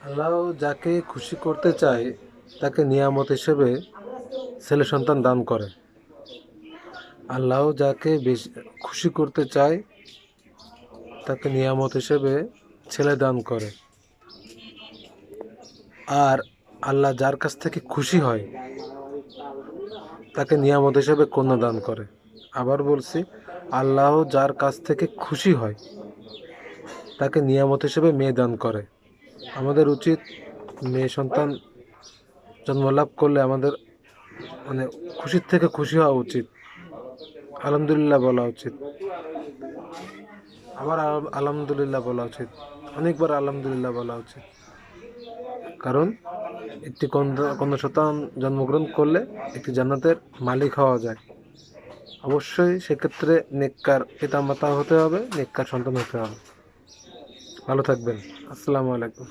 আল্লাহ যাকে খুশি করতে চায় তাকে নিয়ামত হিসেবে ছেলে সন্তান দান করে। আল্লাহ যাকে বেশি খুশি করতে চায় তাকে নিয়ামত হিসেবে ছেলে দান করে। আর আল্লাহ যার কাছ থেকে খুশি হয় তাকে নিয়ামত হিসেবে কন্যা দান করে। আবার বলছি, আল্লাহ যার কাছ থেকে খুশি হয় তাকে নিয়ামত হিসেবে মেয়ে দান করে। আমাদের উচিত মেয়ে সন্তান জন্মলাভ করলে আমাদের মানে খুশির থেকে খুশি হওয়া উচিত, আলহামদুলিল্লাহ বলা উচিত। আবার আলহামদুলিল্লাহ বলা উচিত, অনেকবার আলহামদুলিল্লাহ বলা উচিত। কারণ একটি কন্যা সন্তান জন্মগ্রহণ করলে একটি জান্নাতের মালিক হওয়া যায়। অবশ্যই সেক্ষেত্রে নেককার পিতা মাতা হতে হবে, নেককার সন্তান হতে হবে। ভালো থাকবেন। আসসালামু আলাইকুম।